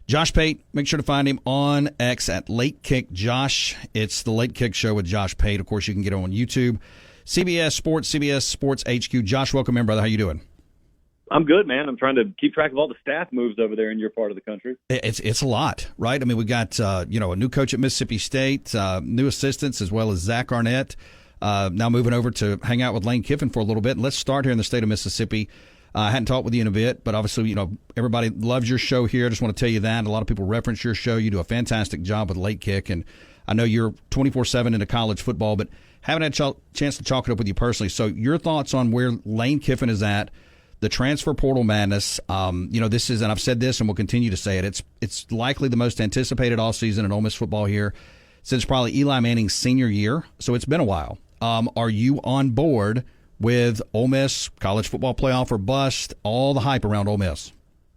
Josh Pate, make sure to find him on X at Late Kick Josh. It's the Late Kick Show with Josh Pate. Of course, you can get it on YouTube. CBS Sports HQ. Josh, welcome in, brother. How you doing? I'm good, man. I'm trying to keep track of all the staff moves over there in your part of the country. It's a lot, right? I mean, we got a new coach at Mississippi State, new assistants, as well as Zach Arnett. Now moving over to hang out with Lane Kiffen for a little bit. And let's start here in the state of Mississippi. I hadn't talked with you in a bit, but obviously, everybody loves your show here. I just want to tell you that. A lot of people reference your show. You do a fantastic job with Late Kick, and I know you're 24/7 into college football, but haven't had a chance to chalk it up with you personally. So your thoughts on where Lane Kiffen is at, the transfer portal madness. This is, and I've said this and will continue to say it, it's likely the most anticipated offseason in Ole Miss football here since probably Eli Manning's senior year. So it's been a while. Are you on board with Ole Miss, college football playoff or bust, all the hype around Ole Miss?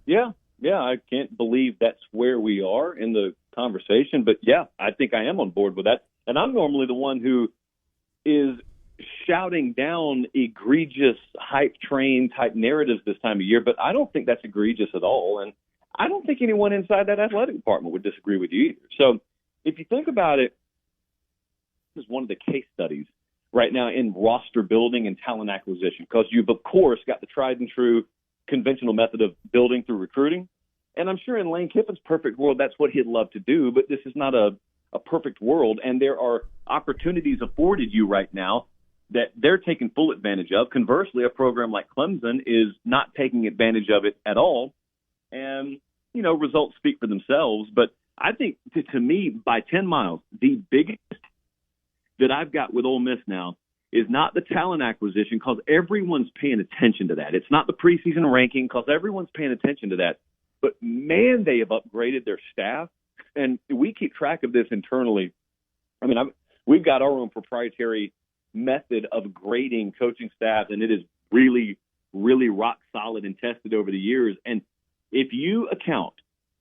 Yeah, I can't believe that's where we are in the conversation. But, yeah, I think I am on board with that. And I'm normally the one who is shouting down egregious hype train type narratives this time of year, but I don't think that's egregious at all. And I don't think anyone inside that athletic department would disagree with you either. So if you think about it, this is one of the case studies right now in roster building and talent acquisition, because you've, of course, got the tried and true conventional method of building through recruiting. And I'm sure in Lane Kiffin's perfect world, that's what he'd love to do, but this is not a perfect world. And there are opportunities afforded you right now that they're taking full advantage of. Conversely, a program like Clemson is not taking advantage of it at all. And, results speak for themselves. But I think, to me, by 10 miles, the biggest that I've got with Ole Miss now is not the talent acquisition, because everyone's paying attention to that. It's not the preseason ranking, because everyone's paying attention to that. But, man, they have upgraded their staff. And we keep track of this internally. I mean, we've got our own proprietary method of grading coaching staff, and it is really, really rock solid and tested over the years. And if you account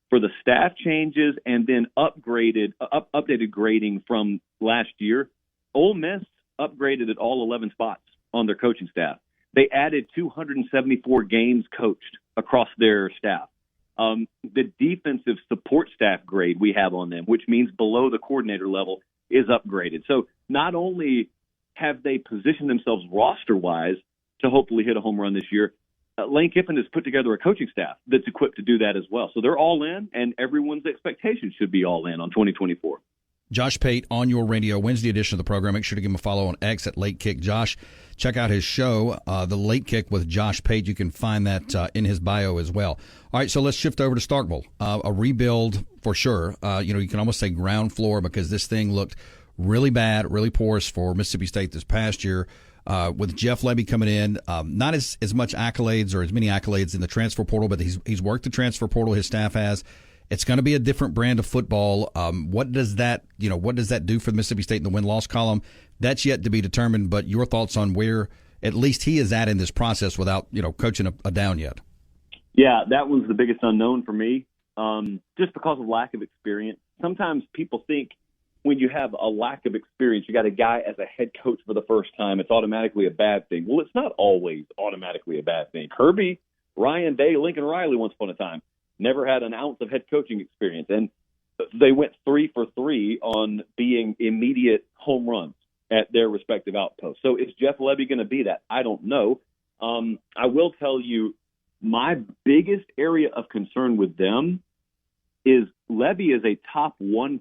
for the staff changes and then updated grading from last year, Ole Miss upgraded at all 11 spots on their coaching staff. They added 274 games coached across their staff. The defensive support staff grade we have on them, which means below the coordinator level, is upgraded. So not only have they positioned themselves roster-wise to hopefully hit a home run this year, Lane Kiffen has put together a coaching staff that's equipped to do that as well. So they're all in, and everyone's expectations should be all in on 2024. Josh Pate on your radio, Wednesday edition of the program. Make sure to give him a follow on X at Late Kick Josh. Check out his show, The Late Kick with Josh Pate. You can find that in his bio as well. All right, so let's shift over to Starkville. A rebuild for sure. You can almost say ground floor, because this thing looked really bad, really porous for Mississippi State this past year. With Jeff Lebby coming in, not as much accolades or as many accolades in the transfer portal, but he's worked the transfer portal. His staff has. It's going to be a different brand of football. What does that do for the Mississippi State in the win-loss column? That's yet to be determined. But your thoughts on where at least he is at in this process without coaching a down yet? Yeah, that was the biggest unknown for me, just because of lack of experience. Sometimes people think when you have a lack of experience, you got a guy as a head coach for the first time, it's automatically a bad thing. Well, it's not always automatically a bad thing. Kirby, Ryan Day, Lincoln Riley once upon a time never had an ounce of head coaching experience, and they went 3 for 3 on being immediate home runs at their respective outposts. So is Jeff Lebby going to be that? I don't know. I will tell you my biggest area of concern with them is Lebby is a top 1%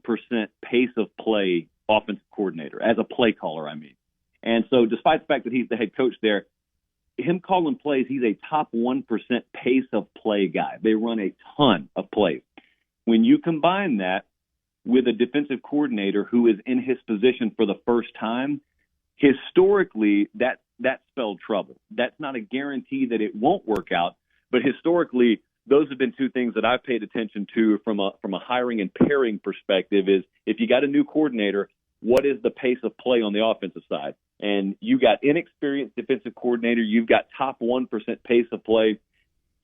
pace of play offensive coordinator, as a play caller, I mean. And so despite the fact that he's the head coach there, him calling plays, he's a top 1% pace of play guy. They run a ton of plays. When you combine that with a defensive coordinator who is in his position for the first time, historically, that spelled trouble. That's not a guarantee that it won't work out, but historically, those have been two things that I've paid attention to from a hiring and pairing perspective is if you got a new coordinator, what is the pace of play on the offensive side? And you got inexperienced defensive coordinator, you've got top 1% pace of play.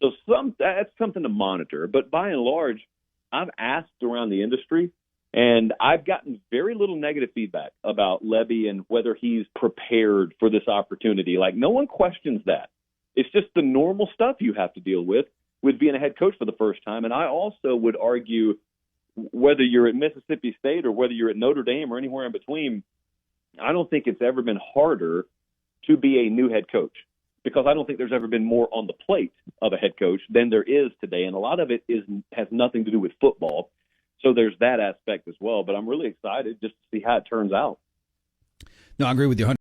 So that's something to monitor. But by and large, I've asked around the industry, and I've gotten very little negative feedback about Lebby and whether he's prepared for this opportunity. Like, no one questions that. It's just the normal stuff you have to deal with. with being a head coach for the first time. And I also would argue, whether you're at Mississippi State or whether you're at Notre Dame or anywhere in between, I don't think it's ever been harder to be a new head coach, because I don't think there's ever been more on the plate of a head coach than there is today. And a lot of it has nothing to do with football. So there's that aspect as well. But I'm really excited just to see how it turns out. No, I agree with you 100%.